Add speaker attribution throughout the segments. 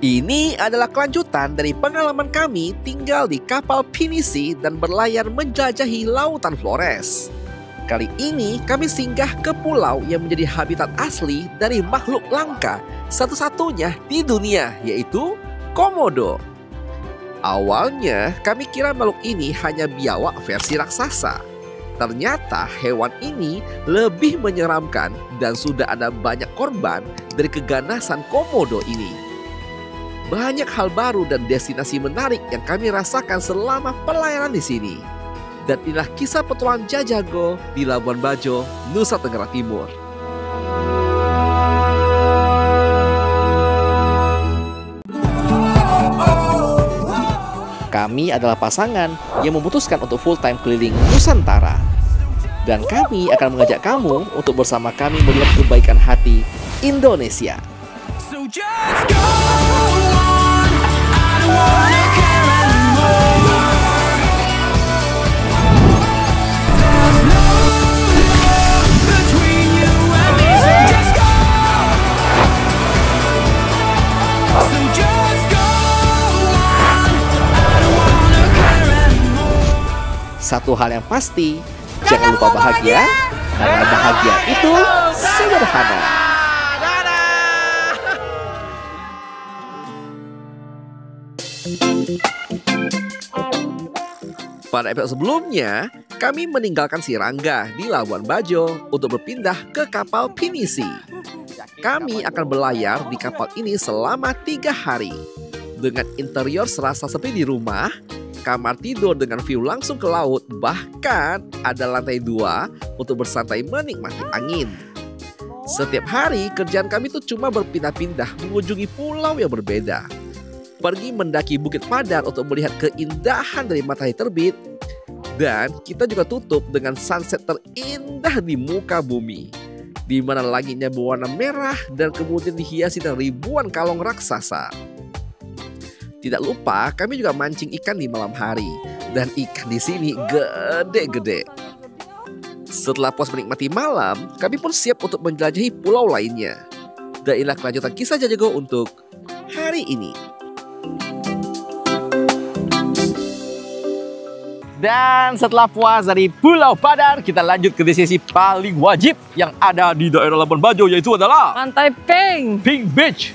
Speaker 1: Ini adalah kelanjutan dari pengalaman kami tinggal di kapal pinisi dan berlayar menjelajahi lautan Flores. Kali ini kami singgah ke pulau yang menjadi habitat asli dari makhluk langka satu-satunya di dunia, yaitu Komodo. Awalnya kami kira makhluk ini hanya biawak versi raksasa. Ternyata hewan ini lebih menyeramkan dan sudah ada banyak korban dari keganasan Komodo ini. Banyak hal baru dan destinasi menarik yang kami rasakan selama pelayaran di sini. Dan inilah kisah petualangan Jajago di Labuan Bajo, Nusa Tenggara Timur. Kami adalah pasangan yang memutuskan untuk full time keliling Nusantara. Dan kami akan mengajak kamu untuk bersama kami melihat kebaikan hati Indonesia. So just go on, I don't wanna care anymore. There's no love between you and me, so just go. So just go on, I don't wanna care anymore. Satu hal yang pasti, jangan lupa bahagia, karena bahagia itu sederhana. Pada episode sebelumnya, kami meninggalkan si Rangga di Labuan Bajo untuk berpindah ke kapal pinisi. Kami akan berlayar di kapal ini selama 3 hari. Dengan interior serasa seperti di rumah, kamar tidur dengan view langsung ke laut, bahkan ada lantai 2 untuk bersantai menikmati angin. Setiap hari kerjaan kami tuh cuma berpindah-pindah mengunjungi pulau yang berbeda. Pergi mendaki Bukit Padar untuk melihat keindahan dari matahari terbit. Dan kita juga tutup dengan sunset terindah di muka bumi, di mana langitnya berwarna merah dan kemudian dihiasi dengan ribuan kalong raksasa. Tidak lupa kami juga mancing ikan di malam hari, dan ikan di sini gede-gede. Setelah puas menikmati malam, kami pun siap untuk menjelajahi pulau lainnya. Dan inilah kelanjutan kisah Jajago untuk hari ini. Dan setelah puas dari Pulau Padar, kita lanjut ke destinasi paling wajib yang ada di daerah Labuan Bajo, yaitu adalah
Speaker 2: Pantai Pink
Speaker 1: Beach.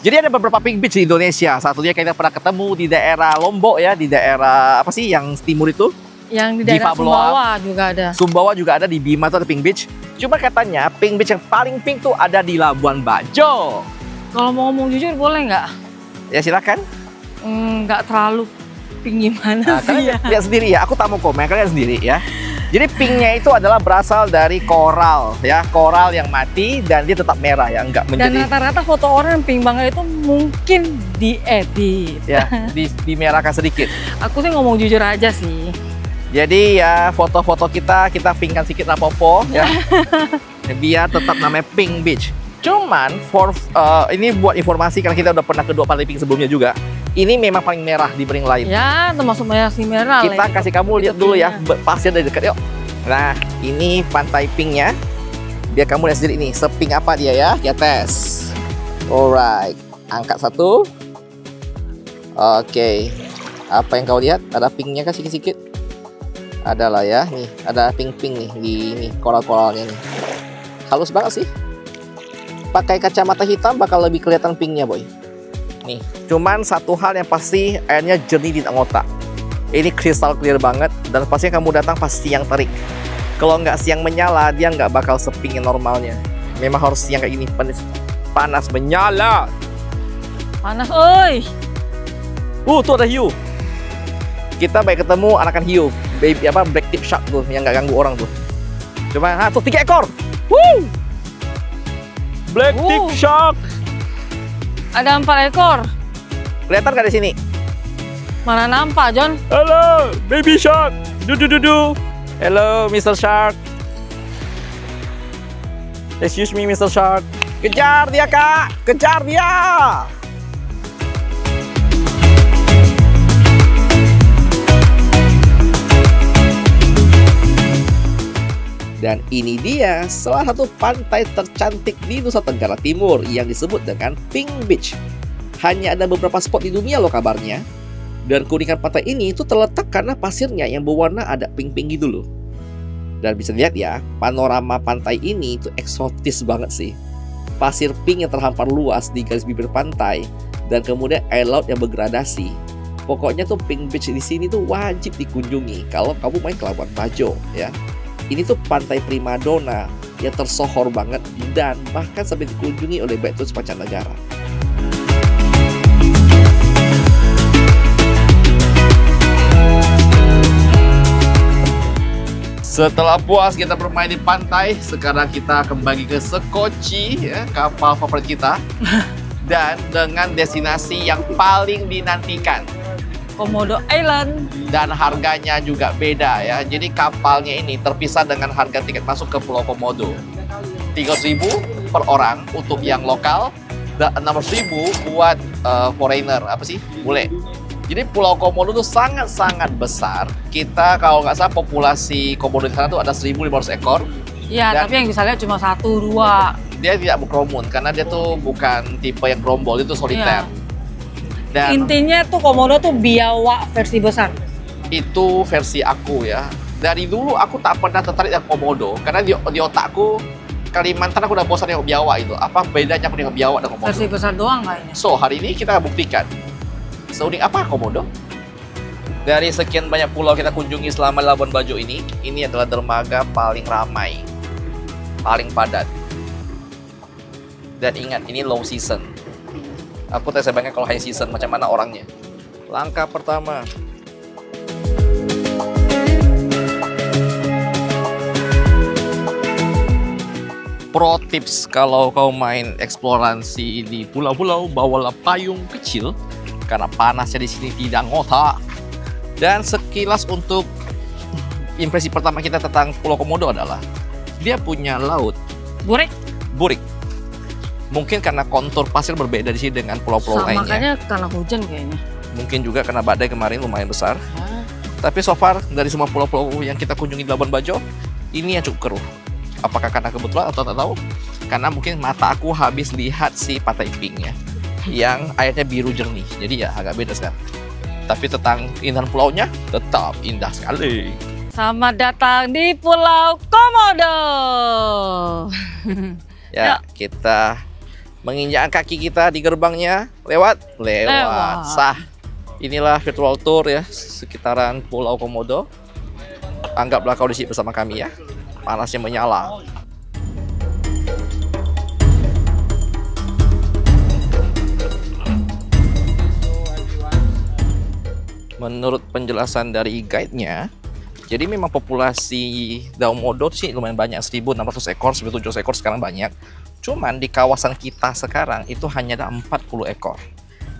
Speaker 1: Jadi ada beberapa pink beach di Indonesia. Satunya kita pernah ketemu di daerah Lombok ya, di daerah apa sih yang timur itu?
Speaker 2: Yang di daerah Sumbawa juga ada.
Speaker 1: Sumbawa juga ada, di Bima tuh ada pink beach. Cuma katanya pink beach yang paling pink tuh ada di Labuan Bajo.
Speaker 2: Kalau mau ngomong jujur boleh nggak?
Speaker 1: Ya silakan.
Speaker 2: Nggak terlalu pink gimana sih ya?
Speaker 1: Lihat sendiri ya, aku tak mau komen, kalian sendiri ya. Jadi pinknya itu adalah berasal dari koral ya, koral yang mati dan dia tetap merah ya, enggak menjadi.
Speaker 2: Dan rata-rata foto orang yang pink banget itu mungkin diedit.
Speaker 1: Ya, dimerahkan sedikit.
Speaker 2: Aku sih ngomong jujur aja sih.
Speaker 1: Jadi ya foto-foto kita pinkkan sedikit rapopo ya. Biar tetap namanya Pink Beach. Cuman ini buat informasi karena kita udah pernah ke 2 pantai pink sebelumnya juga. Ini memang paling merah dibanding lain.
Speaker 2: Ya, termasuk merah.
Speaker 1: Kita kasih kamu lihat dulu ya, pasnya dari dekat yuk. Nah, ini pantai pinknya. Biar kamu lihat sendiri nih, sepink apa dia ya. Kita tes. Alright, angkat 1. Oke. Apa yang kau lihat? Ada pinknya kan sedikit-sedikit? Ada lah ya, nih ada pink-pink nih di ini koral-koralnya nih. Halus banget sih. Pakai kacamata hitam bakal lebih kelihatan pinknya boy. Nih, cuman satu hal yang pasti, airnya jernih di ngotak. Ini kristal clear banget dan pastinya kamu datang pas siang terik. Kalau nggak siang menyala, dia nggak bakal sepink yang normalnya. Memang harus siang kayak gini, panas menyala.
Speaker 2: Panas, oi.
Speaker 1: Tuh ada hiu. Kita baik ketemu anakan hiu, baby apa black tip shark tuh yang nggak ganggu orang tuh. Cuma tuh 3 ekor. Woo! Black tip shark.
Speaker 2: Ada 4 ekor.
Speaker 1: Kelihatan nggak di sini?
Speaker 2: Mana nampak, John?
Speaker 1: Halo, baby shark. Du. Hello, Mr. Shark. Excuse me, Mr. Shark. Kejar dia, Kak. Kejar dia. Dan ini dia salah satu pantai tercantik di Nusa Tenggara Timur yang disebut dengan Pink Beach. hanya ada beberapa spot di dunia loh kabarnya. Dan keunikan pantai ini itu terletak karena pasirnya yang berwarna ada pink-pink gitu loh. Dan bisa lihat ya, panorama pantai ini itu eksotis banget sih. Pasir pink yang terhampar luas di garis bibir pantai, dan kemudian air laut yang bergradasi. Pokoknya tuh Pink Beach di sini tuh wajib dikunjungi kalau kamu main ke Labuan Bajo ya. Ini tuh pantai primadona yang tersohor banget dan bahkan sampai dikunjungi oleh banyak turis mancanegara. Setelah puas kita bermain di pantai, sekarang kita kembali ke Sekoci, ya, kapal favorit kita. Dan dengan destinasi yang paling dinantikan.
Speaker 2: Komodo Island.
Speaker 1: Dan harganya juga beda ya. Jadi kapalnya ini terpisah dengan harga tiket masuk ke Pulau Komodo. 300.000 per orang untuk yang lokal, dan 600.000 buat foreigner, apa sih? Bule. Jadi Pulau Komodo itu sangat-sangat besar. Kita kalau nggak salah populasi Komodo di sana tuh ada 1.500 ekor.
Speaker 2: Iya, tapi yang bisa lihat cuma 1-2.
Speaker 1: Dia tidak berkerumun karena dia tuh bukan tipe yang gerombol, itu soliter.
Speaker 2: Iya.
Speaker 1: Dan
Speaker 2: intinya tuh Komodo tuh biawak versi besar.
Speaker 1: Itu versi aku ya. Dari dulu aku tak pernah tertarik dengan Komodo karena di otakku Kalimantan aku udah bosan dengan biawak itu. Apa bedanya aku dengan biawak dan Komodo?
Speaker 2: Versi besar doang kayaknya.
Speaker 1: So hari ini kita buktikan seunik apa Komodo. Dari sekian banyak pulau kita kunjungi selama Labuan Bajo ini adalah dermaga paling ramai, paling padat. Dan ingat, ini low season. Aku tak bayangkan kalau high season macam mana orangnya. Langkah pertama. Pro tips kalau kau main eksplorasi di pulau-pulau, bawalah payung kecil karena panasnya di sini tidak ngotak. Dan sekilas untuk impresi pertama kita tentang Pulau Komodo adalah dia punya laut
Speaker 2: Burik.
Speaker 1: Mungkin karena kontur pasir berbeda di sini dengan pulau-pulau lainnya.
Speaker 2: Makanya karena hujan kayaknya.
Speaker 1: Mungkin juga karena badai kemarin lumayan besar. Tapi so far dari semua pulau-pulau yang kita kunjungi di Labuan Bajo, ini yang cukup keruh. Apakah karena kebetulan atau tak tahu? Karena mungkin mata aku habis lihat si pantai pinknya yang airnya biru jernih. Jadi ya agak beda sekarang. Tapi tentang keindahan pulaunya tetap indah sekali.
Speaker 2: Selamat datang di Pulau Komodo.
Speaker 1: Ya, kita menginjakkan kaki kita di gerbangnya. Lewat. Sah. Inilah virtual tour ya sekitaran Pulau Komodo. Anggaplah kau di sini bersama kami ya. Panasnya menyala. Menurut penjelasan dari guide-nya, jadi memang populasi Komodo sih lumayan banyak, 1.600 ekor, 1.700 ekor sekarang banyak. Cuman di kawasan kita sekarang itu hanya ada 40 ekor.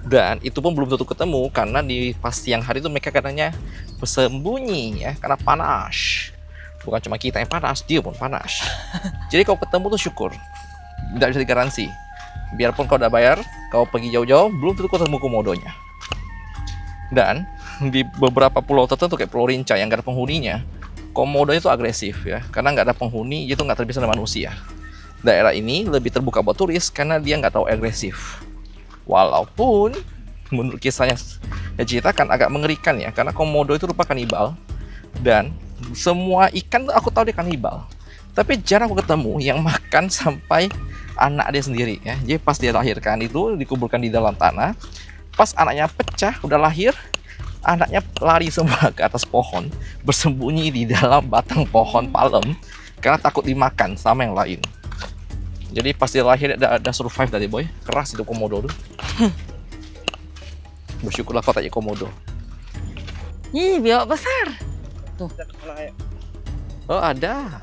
Speaker 1: Dan itu pun belum tentu ketemu karena di pas siang hari itu mereka kadangnya bersembunyi ya karena panas. Bukan cuma kita yang panas, dia pun panas. Jadi kalau ketemu tuh syukur. Tidak bisa digaransi. Biarpun kau udah bayar, kau pergi jauh-jauh, belum tentu kau ketemu komodonya. Dan di beberapa pulau tertentu kayak Pulau Rinca yang nggak ada penghuninya, komodo itu agresif ya, karena nggak ada penghuni, dia tuh nggak terbiasa dengan manusia. Daerah ini lebih terbuka buat turis karena dia nggak tahu agresif. Walaupun menurut kisahnya diceritakan agak mengerikan ya, karena komodo itu rupa kanibal dan semua ikan aku tahu dia kanibal, tapi jarang aku ketemu yang makan sampai anak dia sendiri ya. Jadi pas dia lahirkan itu dikuburkan di dalam tanah. Pas anaknya pecah, udah lahir, anaknya lari semua ke atas pohon, bersembunyi di dalam batang pohon palem karena takut dimakan sama yang lain. Jadi pas dia lahir ada survive tadi boy, keras itu komodo tuh. Bersyukurlah kau tanya komodo.
Speaker 2: Ih, biawak besar. Tuh.
Speaker 1: Oh ada.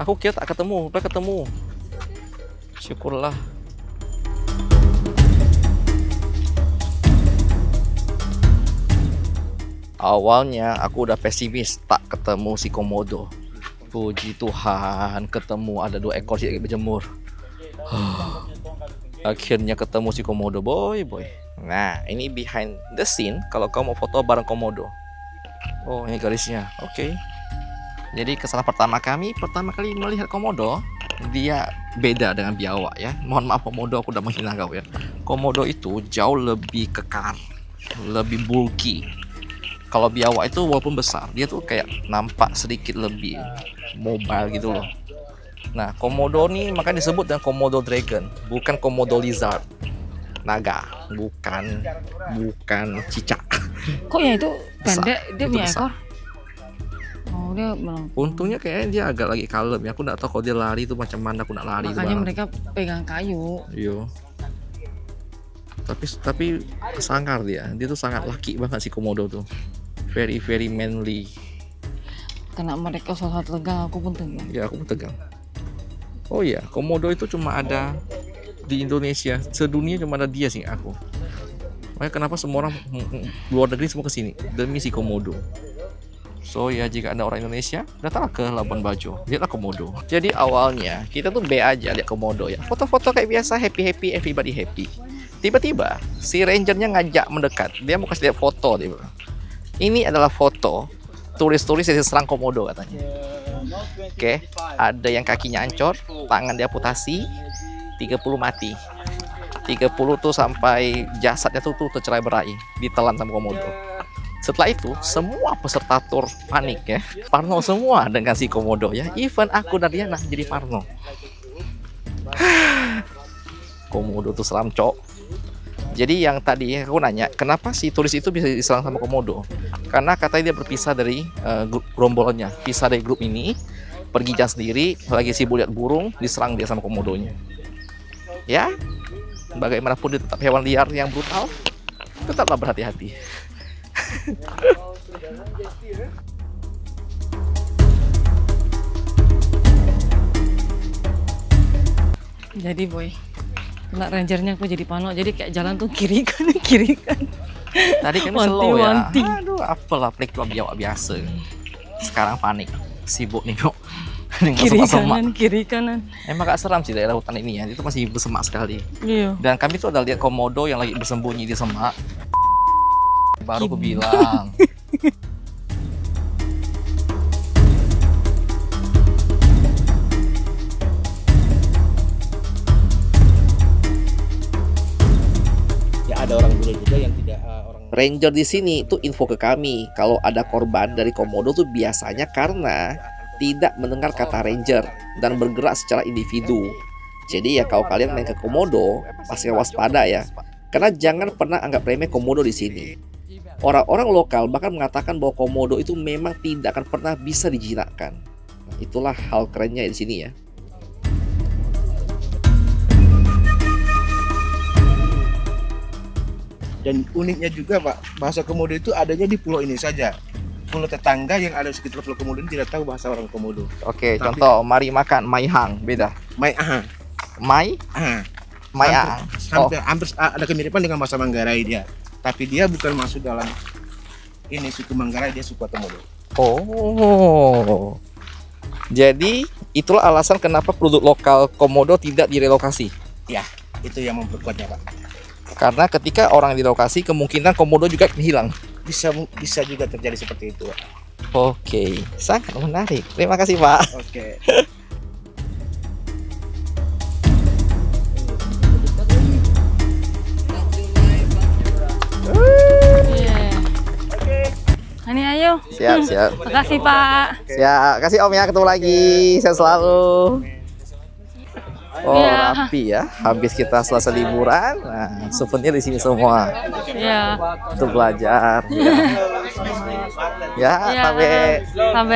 Speaker 1: Aku kira tak ketemu, udah ketemu. Syukurlah. Awalnya aku udah pesimis tak ketemu si komodo. Puji Tuhan ketemu, ada 2 ekor sih berjemur. Akhirnya ketemu si komodo boy. Nah ini behind the scene kalau kau mau foto bareng komodo. Oh ini garisnya, oke. Jadi kesalahan pertama kali melihat komodo dia beda dengan biawak ya. Mohon maaf komodo, aku udah menghina kau ya. Komodo itu jauh lebih kekar, lebih bulky. Kalau biawak itu walaupun besar, dia tuh kayak nampak sedikit lebih mobile gitu loh. Nah, komodo nih makanya disebut dengan komodo dragon, bukan komodo lizard. Naga, bukan cicak.
Speaker 2: Kok ya itu pendek, dia
Speaker 1: itu
Speaker 2: punya
Speaker 1: besar.
Speaker 2: ekor? Oh, dia melengkung.
Speaker 1: Untungnya kayaknya dia agak lagi kalem ya. Aku nggak tahu kalau dia lari itu macam mana, aku nak lari.
Speaker 2: Makanya mereka pegang kayu.
Speaker 1: Iya. Tapi sangar dia tuh sangat laki banget si komodo tuh. Very very manly.
Speaker 2: Karena mereka salah satu tegang, aku pun tegang.
Speaker 1: Ya, aku pun tegang. Oh iya, komodo itu cuma ada di Indonesia, sedunia cuma ada dia sih aku. Makanya kenapa semua orang luar negeri semua kesini demi si komodo. So ya, jika Anda orang Indonesia, datanglah ke Labuan Bajo, lihatlah komodo. Jadi awalnya kita tuh be aja lihat komodo ya, foto-foto kayak biasa, happy everybody happy. Tiba-tiba si rangernya ngajak mendekat, dia mau kasih lihat foto dia. Ini adalah foto turis-turis yang serang komodo katanya. Oke, ada yang kakinya ancor, tangan diamputasi, 30 mati. 30 tuh sampai jasadnya tuh tercerai berai, ditelan sama komodo. Setelah itu semua peserta tur panik ya, parno semua dengan si komodo ya. Even aku dan Riana jadi parno. Komodo tuh seram cok. Jadi yang tadi aku nanya, kenapa si turis itu bisa diserang sama komodo? Karena katanya dia berpisah dari grup gerombolannya, pisah dari grup ini, pergi jalan sendiri, lagi sibuk lihat burung, diserang dia sama komodonya. Ya, bagaimanapun dia tetap hewan liar yang brutal, tetaplah berhati-hati.
Speaker 2: Jadi boy, kena rangernya aku jadi pano, jadi kayak jalan tuh kiri kan.
Speaker 1: Tadi kan slow ya.
Speaker 2: Wanti.
Speaker 1: Aduh, apalah pelik biawak biasa. Sekarang panik, sibuk nih kok. Kiri kanan. Emang gak seram sih daerah hutan ini ya, itu masih bersemak sekali.
Speaker 2: Iya.
Speaker 1: Dan kami tuh ada lihat komodo yang lagi bersembunyi di semak. Baru aku bilang.
Speaker 3: Ya ada orang bule juga yang tidak orang
Speaker 1: Ranger di sini tuh info ke kami kalau ada korban dari komodo tuh biasanya karena tidak mendengar kata ranger dan bergerak secara individu. Jadi ya kalau kalian main ke komodo pasti waspada ya. Karena jangan pernah anggap remeh komodo di sini. Orang-orang lokal bahkan mengatakan bahwa komodo itu memang tidak akan pernah bisa dijinakkan. Nah, itulah hal kerennya di sini ya.
Speaker 3: dan uniknya juga Pak, bahasa komodo itu adanya di pulau ini saja. Pulau tetangga yang ada di sekitar pulau komodo ini tidak tahu bahasa orang komodo.
Speaker 1: Oke, contoh mari makan maihang beda.
Speaker 3: Mai aha.
Speaker 1: Mai ahang.
Speaker 3: Hampir ada kemiripan dengan bahasa Manggarai dia. Tapi dia bukan masuk dalam ini suku Manggarai, dia suku komodo.
Speaker 1: Oh. Jadi itulah alasan kenapa produk lokal komodo tidak direlokasi.
Speaker 3: Ya, itu yang memperkuatnya Pak.
Speaker 1: Karena ketika orang direlokasi kemungkinan komodo juga hilang.
Speaker 3: Bisa juga terjadi seperti itu Pak.
Speaker 1: Oke, sangat menarik. Terima kasih Pak.
Speaker 3: Oke.
Speaker 2: Ini ayo.
Speaker 1: Siap.
Speaker 2: Makasih Pak.
Speaker 1: Siap, kasih Om ya, ketemu lagi. Sehat selalu. Oh,
Speaker 2: Iya.
Speaker 1: rapi ya. Habis kita selesai liburan, nah, souvenir di sini semua.
Speaker 2: Iya.
Speaker 1: Untuk belajar. Ya,
Speaker 2: Iya.
Speaker 1: sampai.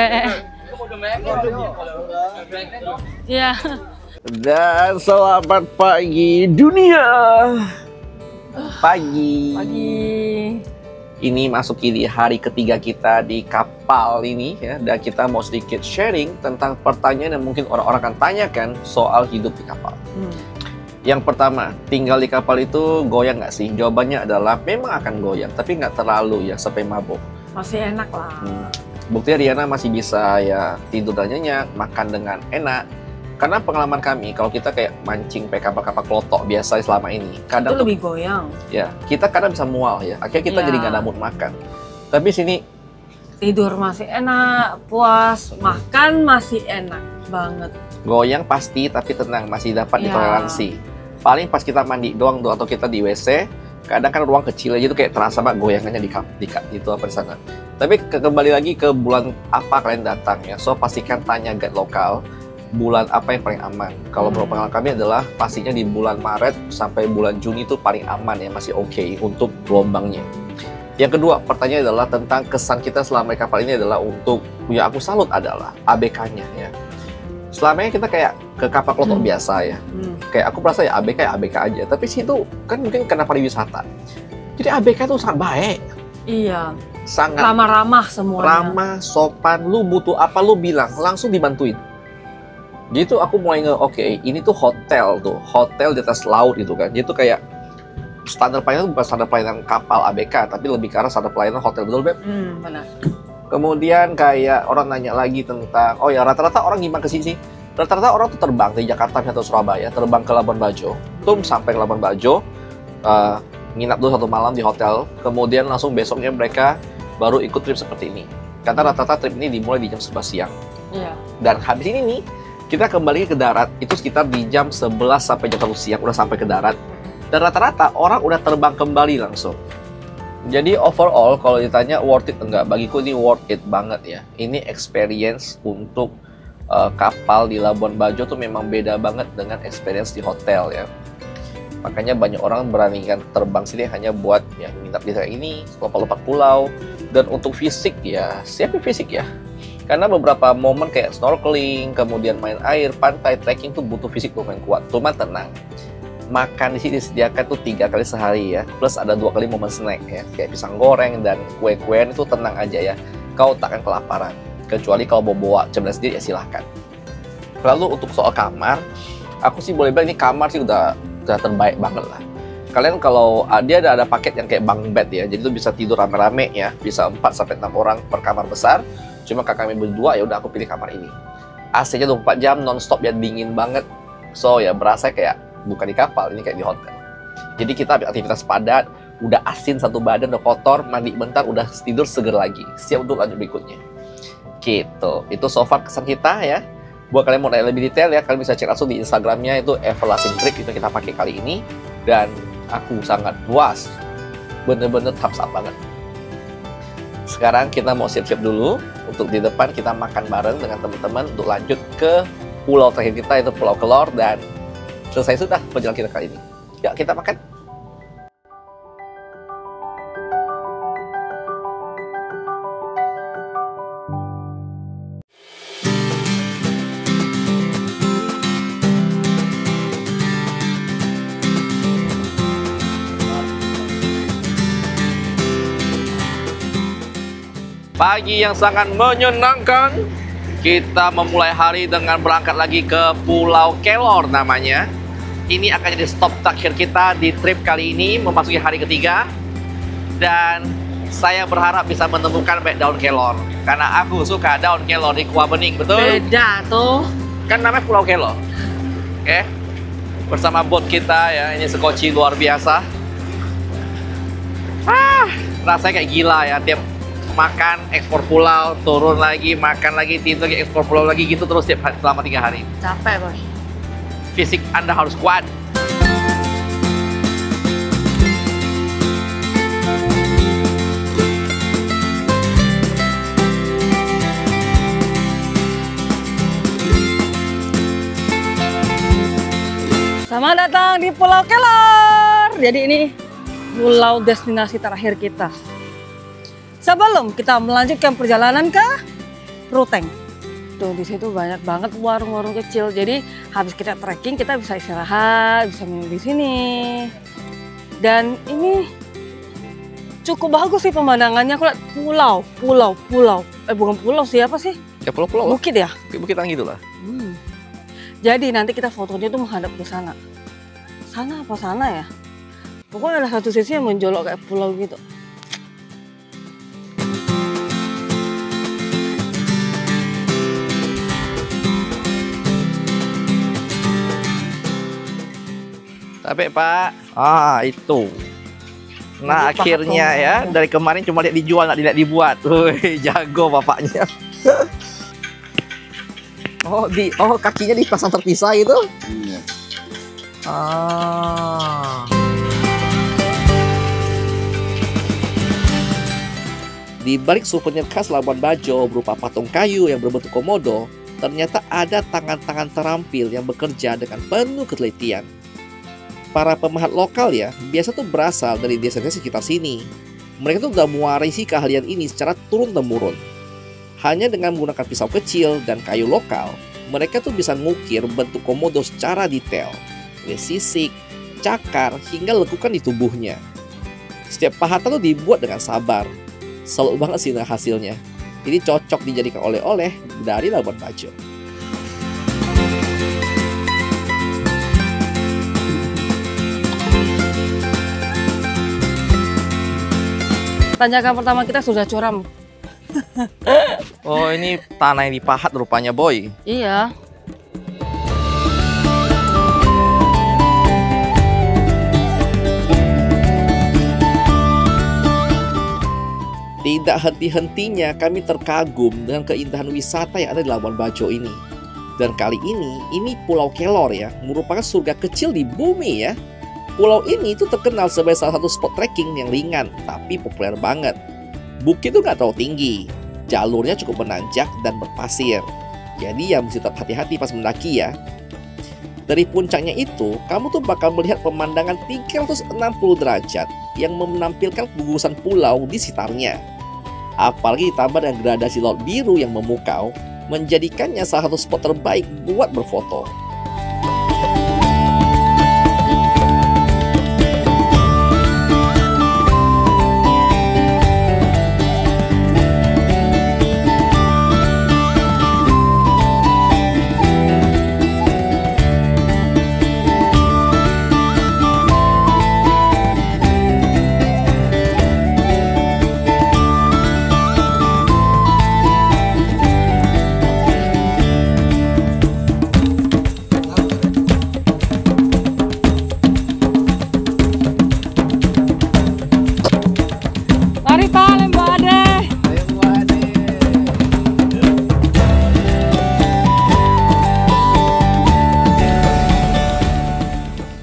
Speaker 2: Iya.
Speaker 1: Dan selamat pagi dunia. Pagi. Ini masuki di hari ketiga kita di kapal ini ya, dan kita mau sedikit sharing tentang pertanyaan yang mungkin orang-orang akan tanyakan soal hidup di kapal. Yang pertama, tinggal di kapal itu goyang nggak sih? Jawabannya adalah memang akan goyang, tapi nggak terlalu ya sampai mabuk.
Speaker 2: Masih enak lah.
Speaker 1: Buktinya Riana masih bisa ya tidur dan nyenyak, makan dengan enak. Karena pengalaman kami, kalau kita kayak mancing pakai kapal-kapal klotok biasa selama ini, kadang
Speaker 2: Itu lebih goyang.
Speaker 1: ya kita kadang bisa mual ya. Akhirnya kita jadi nggak ada mood makan. Tapi sini
Speaker 2: Tidur masih enak, puas, makan masih enak banget.
Speaker 1: Goyang pasti, tapi tenang, masih dapat
Speaker 2: Ya.
Speaker 1: ditoleransi. Paling pas kita mandi doang tuh, atau kita di WC, kadang kan ruang kecil aja tuh kayak terasa banget goyangannya di itu apa di sana. Tapi kembali lagi ke bulan apa kalian datang ya. So pastikan tanya guide lokal bulan apa yang paling aman. Kalau menurut pengalaman kami adalah pastinya di bulan Maret sampai bulan Juni itu paling aman ya, masih oke untuk gelombangnya. Yang kedua, pertanyaan adalah tentang kesan kita selama di kapal ini adalah untuk yang aku salut adalah ABK-nya ya. Selamanya kita kayak ke kapal klotok biasa ya. Kayak aku merasa ya ABK aja. Tapi situ kan mungkin karena pariwisata. Jadi ABK itu sangat baik.
Speaker 2: Iya.
Speaker 1: Sangat
Speaker 2: Ramah-ramah semuanya.
Speaker 1: ramah, sopan. Lu butuh apa lu bilang, langsung dibantuin. Gitu aku mulai oke, ini tuh hotel di atas laut gitu kan. Jadi tuh kayak standar pelayanan bukan standar pelayanan kapal ABK, tapi lebih ke arah standar pelayanan hotel, betul Beb?
Speaker 2: Benar.
Speaker 1: Kemudian kayak orang nanya lagi tentang, oh ya rata-rata orang gimana ke sini sih? Rata-rata orang tuh terbang dari Jakarta atau Surabaya, terbang ke Labuan Bajo, tuh sampai ke Labuan Bajo, nginap dulu 1 malam di hotel, kemudian langsung besoknya mereka baru ikut trip seperti ini. Karena rata-rata trip ini dimulai di jam 11 siang.
Speaker 2: Iya.
Speaker 1: Dan habis ini nih, kita kembali ke darat, itu sekitar di jam 11 sampai jam 1 siang, udah sampai ke darat. Dan rata-rata orang udah terbang kembali langsung. Jadi overall kalau ditanya worth it enggak, bagiku ini worth it banget ya. Ini experience untuk kapal di Labuan Bajo tuh memang beda banget dengan experience di hotel ya. Makanya banyak orang beranikan terbang sini hanya buat ya nginap di kayak ini, lompat-lompat pulau. Dan untuk fisik ya, siapin fisik ya. Karena beberapa momen kayak snorkeling, kemudian main air, pantai, trekking tuh butuh fisik lumayan kuat. Cuma tenang. Makan di sini disediakan tuh 3 kali sehari ya, plus ada 2 kali momen snack ya, kayak pisang goreng dan kue-kuean itu tenang aja ya, kau takkan kelaparan. Kecuali kalau mau bawa cemilan sendiri ya silahkan. Lalu untuk soal kamar, aku sih boleh bilang ini kamar sih udah terbaik banget lah. Kalian kalau dia ada paket yang kayak bunk bed ya, jadi tuh bisa tidur rame-rame ya, bisa 4-6 orang per kamar besar. Cuma kakak kami berdua ya udah aku pilih kamar ini. AC-nya 24 jam non-stop ya, dingin banget. So ya berasa kayak bukan di kapal, ini kayak di hotel. Jadi kita aktivitas padat, udah asin satu badan, udah kotor, mandi bentar, udah tidur seger lagi, siap untuk lanjut berikutnya. Gitu, itu so far kesan kita ya. Buat kalian mau nanya lebih detail ya, kalian bisa cek langsung di Instagramnya, itu Everlasting Trip, itu kita pakai kali ini. Dan aku sangat puas, bener-bener thumbs up banget. Sekarang kita mau siap-siap dulu, untuk di depan kita makan bareng dengan teman-teman untuk lanjut ke pulau terakhir kita, itu Pulau Kelor, dan selesai sudah perjalanan kita kali ini. Yuk kita makan. Pagi yang sangat menyenangkan. Kita memulai hari dengan berangkat lagi ke Pulau Kelor namanya. Ini akan jadi stop terakhir kita di trip kali ini, memasuki hari ketiga. Dan saya berharap bisa menemukan baik daun kelor. Karena aku suka daun kelor di Kuah Bening, betul?
Speaker 2: Beda tuh.
Speaker 1: Kan namanya Pulau Kelor. Oke. Bersama bot kita ya, ini sekoci luar biasa. Rasanya kayak gila ya, tiap makan ekspor pulau, turun lagi, makan lagi, tidur lagi, ekspor pulau lagi, gitu terus tiap hari, selama 3 hari.
Speaker 2: Capek, Boy.
Speaker 1: Fisik Anda harus kuat.
Speaker 2: Selamat datang di Pulau Kelor. Jadi ini pulau destinasi terakhir kita. Sebelum kita melanjutkan perjalanan ke Ruteng. Tuh di situ banyak banget warung-warung kecil. Jadi habis kita trekking kita bisa istirahat, bisa minum di sini. Dan ini cukup bagus sih pemandangannya. Aku lihat pulau. Bukan pulau sih, apa sih?
Speaker 1: Ya pulau-pulau.
Speaker 2: Bukit ya?
Speaker 1: Bukitan gitu lah.
Speaker 2: Jadi nanti kita fotonya tuh menghadap ke sana. Sana apa sana ya? Pokoknya ada satu sisi yang menjolok kayak pulau gitu.
Speaker 1: Capek Pak. Itu. Nah
Speaker 2: Lupa
Speaker 1: akhirnya
Speaker 2: aku.
Speaker 1: ya, dari kemarin cuma lihat dijual, nggak dilihat dibuat. Wih, jago bapaknya. Oh, kakinya dipasang terpisah itu?
Speaker 3: Iya.
Speaker 1: Di balik souvenir khas Labuan Bajo berupa patung kayu yang berbentuk komodo, ternyata ada tangan-tangan terampil yang bekerja dengan penuh ketelitian. Para pemahat lokal ya, biasa tuh berasal dari desa-desa sekitar sini. Mereka tuh udah mewarisi keahlian ini secara turun-temurun. Hanya dengan menggunakan pisau kecil dan kayu lokal, mereka tuh bisa ngukir bentuk komodo secara detail. Dari sisik, cakar, hingga lekukan di tubuhnya. Setiap pahatan tuh dibuat dengan sabar. Salut banget sih hasilnya. Ini cocok dijadikan oleh-oleh dari Labuan Bajo.
Speaker 2: Tanjakan pertama kita sudah curam.
Speaker 1: Oh, ini tanah yang dipahat rupanya, Boy.
Speaker 2: Iya.
Speaker 1: Tidak henti-hentinya kami terkagum dengan keindahan wisata yang ada di Labuan Bajo ini. Dan kali ini Pulau Kelor ya, merupakan surga kecil di bumi ya. Pulau ini tuh terkenal sebagai salah satu spot trekking yang ringan, tapi populer banget. Bukit itu nggak terlalu tinggi, jalurnya cukup menanjak dan berpasir. Jadi ya mesti tetap hati-hati pas mendaki ya. Dari puncaknya itu, kamu tuh bakal melihat pemandangan 360 derajat yang menampilkan gugusan pulau di sekitarnya. Apalagi ditambah dengan gradasi laut biru yang memukau, menjadikannya salah satu spot terbaik buat berfoto.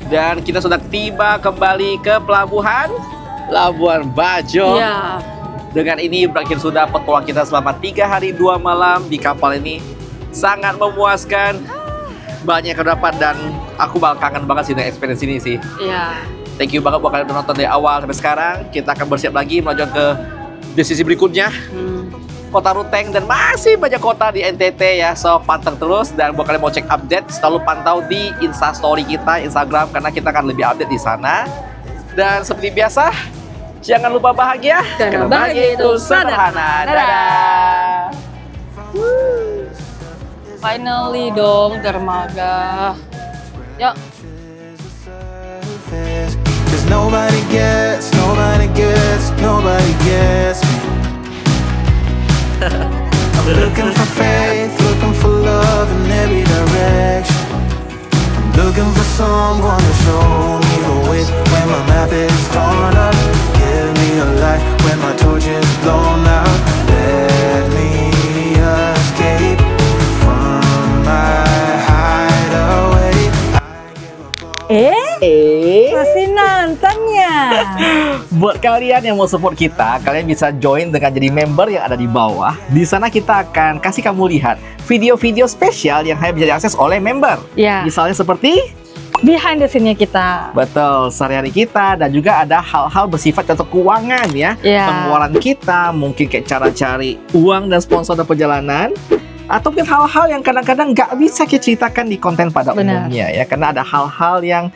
Speaker 1: Dan kita sudah tiba kembali ke pelabuhan Labuan Bajo.
Speaker 2: Iya.
Speaker 1: Dengan ini berakhir sudah petualang kita selama 3 hari 2 malam di kapal ini. Sangat memuaskan, banyak yang dapat dan aku bakal kangen banget sih dengan experience ini sih.
Speaker 2: Iya.
Speaker 1: Thank you banget buat kalian udah nonton dari awal sampai sekarang. Kita akan bersiap lagi menuju ke destinasi berikutnya. Kota Ruteng dan masih banyak kota di NTT ya. So pantang terus, dan buat kalian mau cek update selalu pantau di Instastory kita, Instagram, karena kita akan lebih update di sana. Dan seperti biasa, jangan lupa bahagia
Speaker 2: Karena bahagia itu sederhana.
Speaker 1: Dadah.
Speaker 2: Finally dong dermaga. Yuk.
Speaker 4: Nobody gets me. I'm looking for faith, looking for love in every direction. I'm looking for someone to show me the way when my map is torn up. Give me a light when my torch is blown out. Let me escape from my hideaway.
Speaker 2: Masih nonton ya?
Speaker 1: Buat kalian yang mau support kita, kalian bisa join dengan jadi member yang ada di bawah. Di sana kita akan kasih kamu lihat video-video spesial yang hanya bisa diakses oleh member.
Speaker 2: Ya.
Speaker 1: Misalnya seperti
Speaker 2: Behind the scene-nya kita.
Speaker 1: betul, sehari-hari kita, dan juga ada hal-hal bersifat contoh keuangan ya.
Speaker 2: Ya.
Speaker 1: Pengeluaran kita, mungkin kayak cara cari uang dan sponsor dan perjalanan. Atau mungkin hal-hal yang kadang-kadang nggak bisa kita ceritakan di konten pada
Speaker 2: Benar.
Speaker 1: umumnya ya. Karena ada hal-hal yang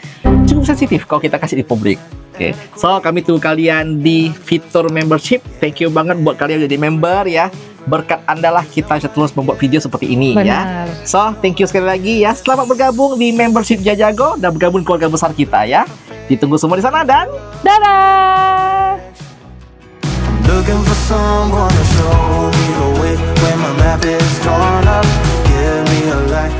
Speaker 1: cukup sensitif kalau kita kasih di publik. Oke, so kami tunggu kalian di fitur membership. Thank you banget buat kalian yang jadi member ya. Berkat Anda lah kita bisa terus membuat video seperti ini ya.
Speaker 2: Benar.
Speaker 1: So, thank you sekali lagi ya. Selamat bergabung di membership Jajago dan bergabung keluarga besar kita ya. Ditunggu semua di sana dan
Speaker 2: Dadah.
Speaker 4: Looking for someone to show me the way when my map is torn up. Give me a light